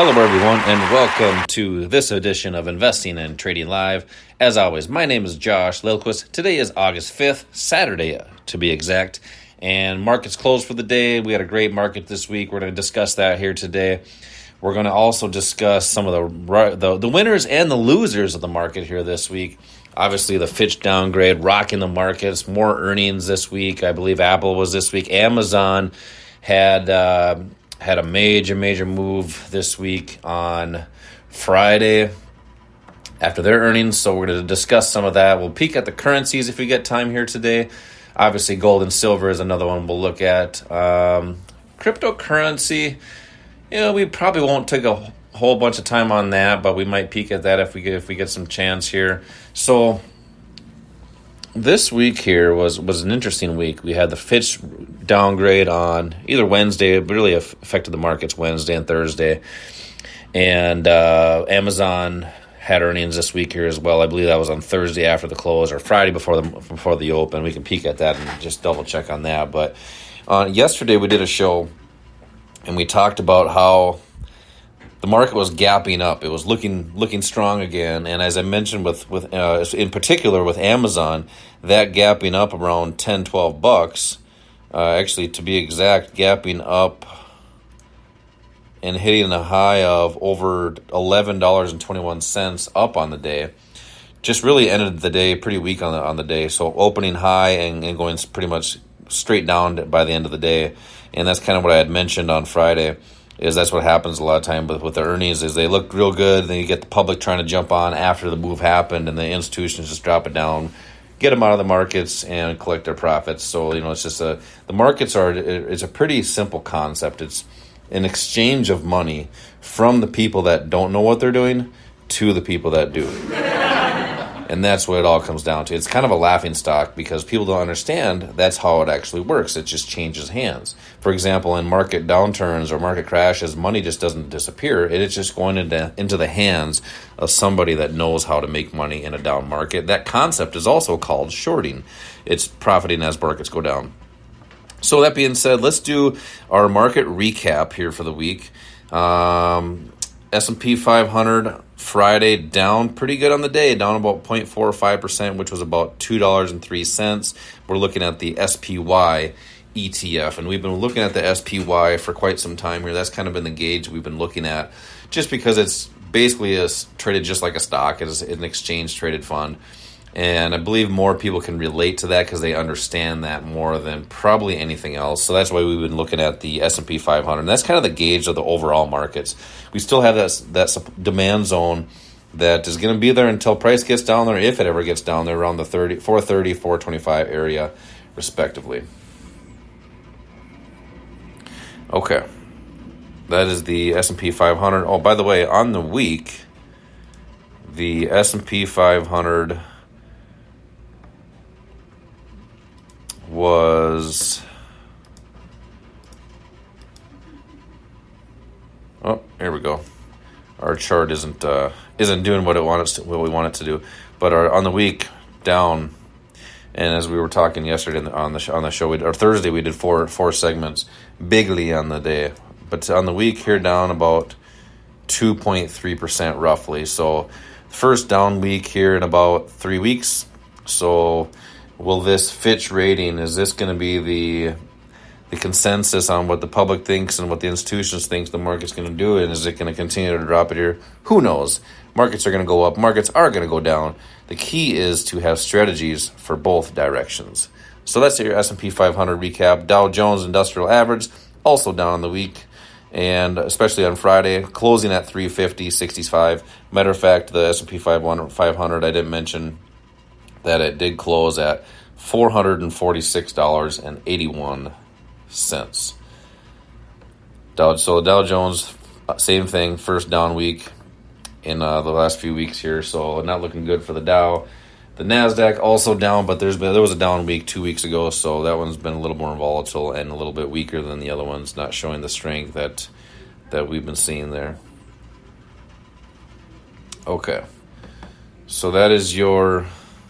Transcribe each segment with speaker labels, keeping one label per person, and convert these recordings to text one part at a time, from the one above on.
Speaker 1: Hello, everyone, and welcome to this edition of Investing and Trading Live. As always, my name is Josh Lilquist. Today is August 5th, Saturday to be exact, and markets closed for the day. We had a great market this week. We're going to discuss that here today. We're going to also discuss some of the winners and the losers of the market here this week. Obviously, the Fitch downgrade rocking the markets. More earnings this week. I believe Apple was this week. Amazon had a major move this week on Friday after their earnings, so we're going to discuss some of that. We'll peek at the currencies if we get time here today. Obviously, gold and silver is another one we'll look at. Cryptocurrency, we probably won't take a whole bunch of time on that, but we might peek at that if we get some chance here. So this week here was an interesting week. We had the Fitch downgrade on either Wednesday. It really affected the markets Wednesday and Thursday. And Amazon had earnings this week here as well. I believe that was on Thursday after the close or Friday before the open. We can peek at that and just double check on that. But yesterday we did a show and we talked about how the market was gapping up. It was looking strong again, and as I mentioned with in particular with Amazon, that gapping up around $10-12, actually to be exact, gapping up and hitting a high of over $11.21 up on the day. Just really ended the day pretty weak on the day. So opening high and going pretty much straight down by the end of the day, and that's kind of what I had mentioned on Friday. That's what happens a lot of time with the earnings is they look real good, then you get the public trying to jump on after the move happened, and the institutions just drop it down, get them out of the markets, and collect their profits. So, it's just the markets it's a pretty simple concept. It's an exchange of money from the people that don't know what they're doing to the people that do. And that's what it all comes down to. It's kind of a laughing stock because people don't understand that's how it actually works. It just changes hands. For example, in market downturns or market crashes, money just doesn't disappear. It is just going into the hands of somebody that knows how to make money in a down market. That concept is also called shorting. It's profiting as markets go down. So that being said, let's do our market recap here for the week. S&P 500 Friday down pretty good on the day, down about 0.45%, which was about $2.03. We're looking at the SPY ETF, and we've been looking at the SPY for quite some time here. That's kind of been the gauge we've been looking at, just because it's basically traded just like a stock. It is an exchange-traded fund. And I believe more people can relate to that because they understand that more than probably anything else. So that's why we've been looking at the S&P 500. And that's kind of the gauge of the overall markets. We still have that demand zone that is going to be there until price gets down there, if it ever gets down there, around the 430, 425 area, respectively. Okay. That is the S&P 500. Oh, by the way, on the week, the S&P 500 was, here we go. Our chart isn't doing what we want it to do, but on the week down. And as we were talking yesterday on the show, or Thursday, we did four segments, bigly on the day, but on the week here down about 2.3% roughly. So first down week here in about 3 weeks. So will this Fitch rating, is this going to be the consensus on what the public thinks and what the institutions think the market's going to do? And is it going to continue to drop it here? Who knows? Markets are going to go up. Markets are going to go down. The key is to have strategies for both directions. So that's your S&P 500 recap. Dow Jones Industrial Average also down on the week, and especially on Friday, closing at 350.65. Matter of fact, the S&P 500, I didn't mention that it did close at $446.81. So Dow Jones, same thing, first down week in the last few weeks here, so not looking good for the Dow. The NASDAQ also down, but there was a down week 2 weeks ago, so that one's been a little more volatile and a little bit weaker than the other ones, not showing the strength that we've been seeing there. Okay, so that is your...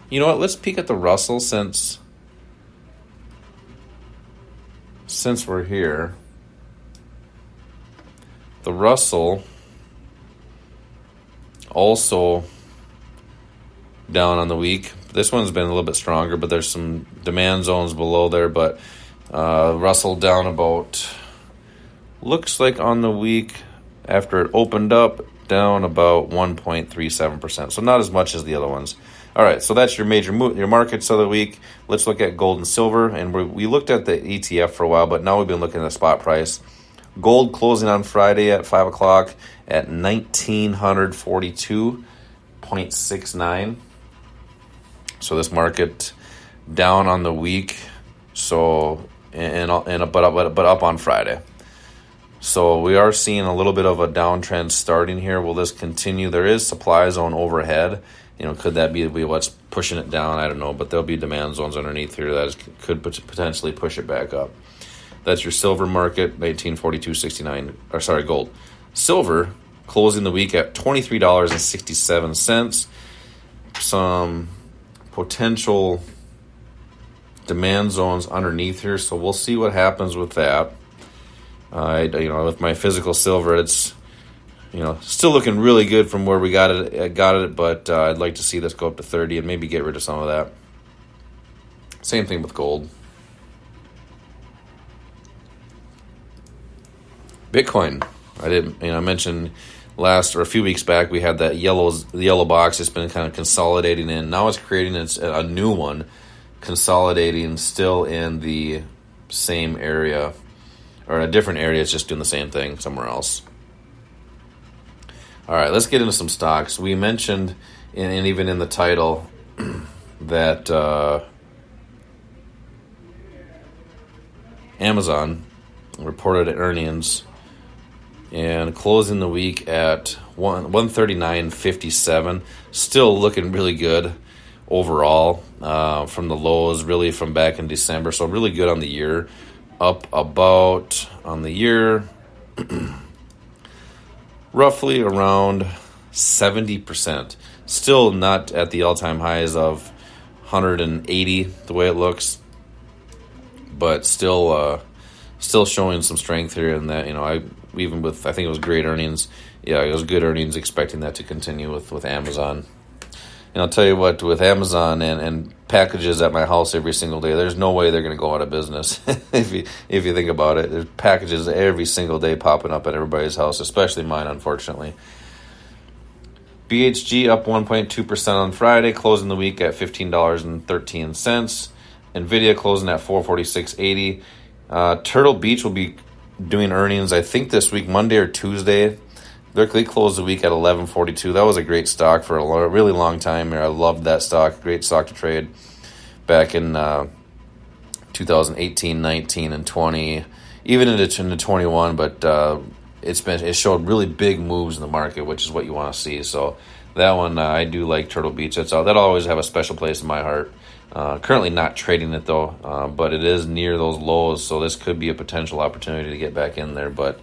Speaker 1: You know what? Let's peek at the Russell since we're here. The Russell Also down on the week. This one's been a little bit stronger, but there's some demand zones below there. But Russell down about, looks like on the week after it opened up, down about 1.37%. So not as much as the other ones. All right, so that's your major your markets of the week. Let's look at gold and silver. And we looked at the ETF for a while, but now we've been looking at the spot price. Gold closing on Friday at 5 o'clock at 1,942.69. So this market down on the week, so but up on Friday. So we are seeing a little bit of a downtrend starting here. Will this continue? There is supply zone overhead. Could that be what's pushing it down? I don't know, but there'll be demand zones underneath here that could potentially push it back up. That's your silver market, 1942.69. Or sorry, gold. Silver closing the week at $23.67. Some potential demand zones underneath here, so we'll see what happens with that. With my physical silver, it's still looking really good from where we got it, but I'd like to see this go up to 30 and maybe get rid of some of that. Same thing with gold. Bitcoin. I mentioned a few weeks back we had that yellow box. It's been kind of consolidating in. Now it's creating a new one, consolidating still in the same area or in a different area. It's just doing the same thing somewhere else. All right, let's get into some stocks. We mentioned, and even in the title, that Amazon reported earnings and closing the week at 139.57. Still looking really good overall from the lows, really from back in December. So really good on the year. Up about on the year, roughly around 70%. Still not at the all-time highs of 180 the way it looks, but still showing some strength here in that, I think it was great earnings. Yeah, it was good earnings, expecting that to continue with Amazon. And I'll tell you what, with Amazon and packages at my house every single day, there's no way they're going to go out of business. if you think about it, there's packages every single day popping up at everybody's house, especially mine, unfortunately. BHG up 1.2% on Friday, closing the week at $15.13. NVIDIA closing at $446.80. Turtle Beach will be doing earnings, I think, this week, Monday or Tuesday. They closed the week at $11.42. That was a great stock for a really long time here. I loved that stock. Great stock to trade back in 2018, 19, and 20, even into 21. But it showed really big moves in the market, which is what you want to see. So that one, I do like Turtle Beach. That'll always have a special place in my heart. Currently not trading it though, but it is near those lows, so this could be a potential opportunity to get back in there. But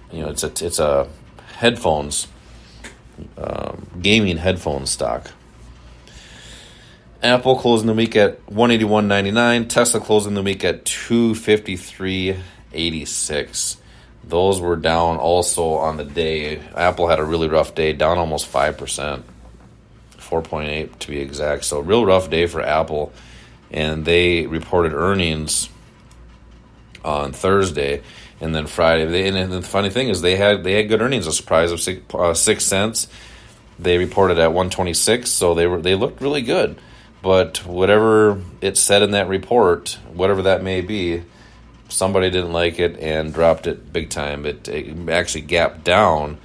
Speaker 1: it's a headphones, gaming headphones stock. Apple closing the week at $181.99. Tesla closing the week at $253.86. Those were down also on the day. Apple had a really rough day, down almost 5%. 4.8 to be exact. So real rough day for Apple, and they reported earnings on Thursday, and then Friday. And the funny thing is they had good earnings, a surprise of 6 cents. They reported at 126, so they looked really good. But whatever it said in that report, whatever that may be, somebody didn't like it and dropped it big time. It actually gapped down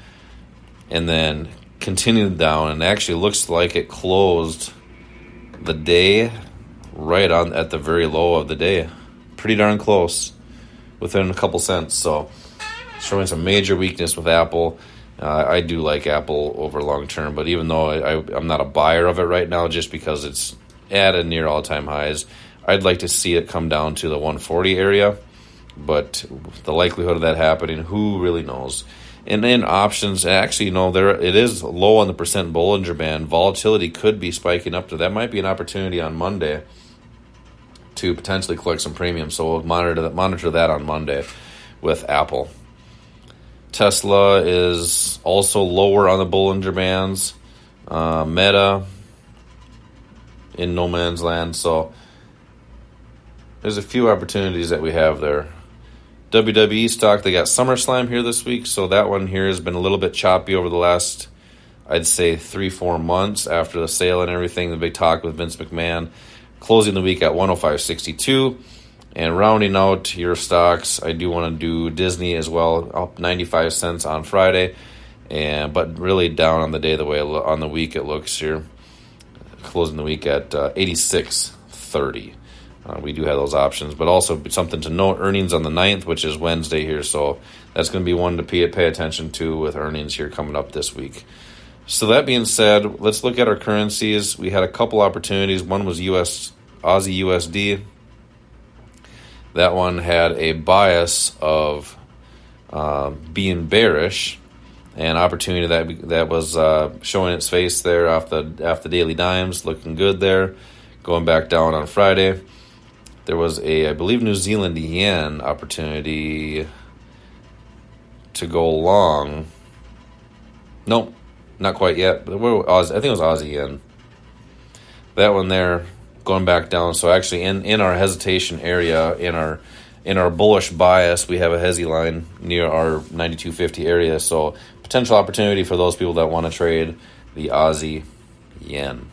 Speaker 1: and then continued down, and actually looks like it closed the day right on at the very low of the day. Pretty darn close, within a couple cents. So showing some major weakness with Apple. I do like Apple over long term, but even though I'm not a buyer of it right now, just because it's at a near all-time highs, I'd like to see it come down to the 140 area. But the likelihood of that happening, who really knows? And then options, actually, it is low on the percent Bollinger Band. Volatility could be spiking up to that. Might be an opportunity on Monday to potentially collect some premium. So we'll monitor that on Monday with Apple. Tesla is also lower on the Bollinger Bands. Meta in no man's land. So there's a few opportunities that we have there. WWE stock, they got SummerSlam here this week, so that one here has been a little bit choppy over the last, I'd say, 3-4 months after the sale and everything, the big talk with Vince McMahon. Closing the week at 105.62. And rounding out your stocks, I do want to do Disney as well, up 95 cents on Friday, but really down on the day, the way on the week it looks here. Closing the week at 86.30. We do have those options, but also something to note, earnings on the 9th, which is Wednesday here, so that's going to be one to pay attention to with earnings here coming up this week. So that being said, let's look at our currencies. We had a couple opportunities. One was Aussie USD. That one had a bias of being bearish, and opportunity that was showing its face there off the daily dimes, looking good there, going back down on Friday. There was I believe, New Zealand yen opportunity to go long. Nope, not quite yet. But I think it was Aussie yen. That one there going back down. So actually, in our hesitation area, in our bullish bias, we have a hesi line near our 92.50 area. So potential opportunity for those people that want to trade the Aussie yen.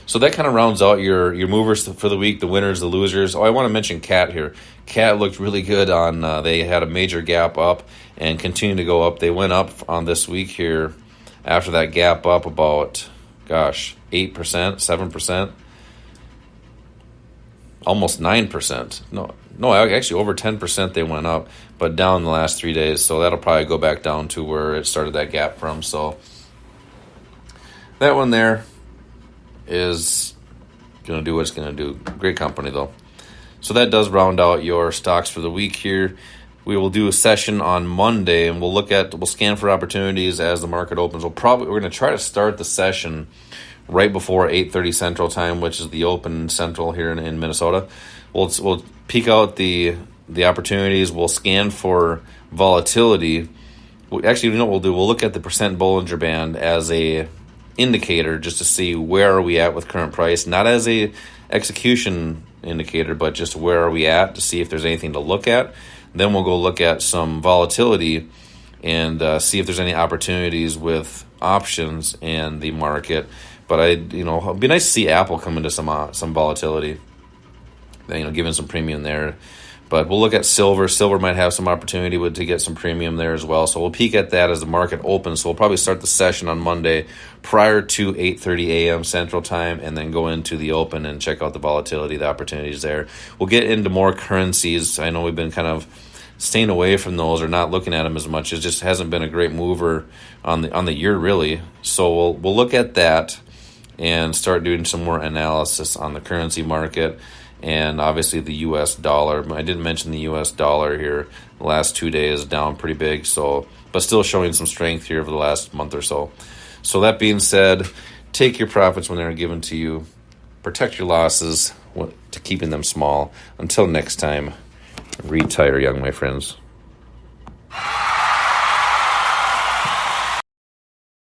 Speaker 1: So that kind of rounds out your movers for the week, the winners, the losers. Oh, I want to mention CAT here. CAT looked really good on, they had a major gap up and continued to go up. They went up on this week here after that gap up about, 8%, 7%, almost 9%. No, actually over 10% they went up, but down the last 3 days. So that'll probably go back down to where it started that gap from. So that one there is going to do what it's going to do. Great company, though. So that does round out your stocks for the week here. We will do a session on Monday, and we'll scan for opportunities as the market opens. We're going to try to start the session right before 8:30 Central Time, which is the open Central here in Minnesota. We'll peek out the opportunities. We'll scan for volatility. Actually, you know what we'll do? We'll look at the percent Bollinger Band as a indicator just to see where are we at with current price, not as a execution indicator, but just where are we at to see if there's anything to look at. Then we'll go look at some volatility and see if there's any opportunities with options in the market. But it'd be nice to see Apple come into some volatility, given some premium there. But we'll look at silver. Silver might have some opportunity to get some premium there as well. So we'll peek at that as the market opens. So we'll probably start the session on Monday prior to 8:30 a.m. Central Time and then go into the open and check out the volatility, the opportunities there. We'll get into more currencies. I know we've been kind of staying away from those or not looking at them as much. It just hasn't been a great mover on the year, really. So we'll look at that and start doing some more analysis on the currency market. And obviously the U.S. dollar. I didn't mention the U.S. dollar here. The last 2 days down pretty big, but still showing some strength here over the last month or so. So that being said, take your profits when they're given to you. Protect your losses to keeping them small. Until next time, retire young, my friends.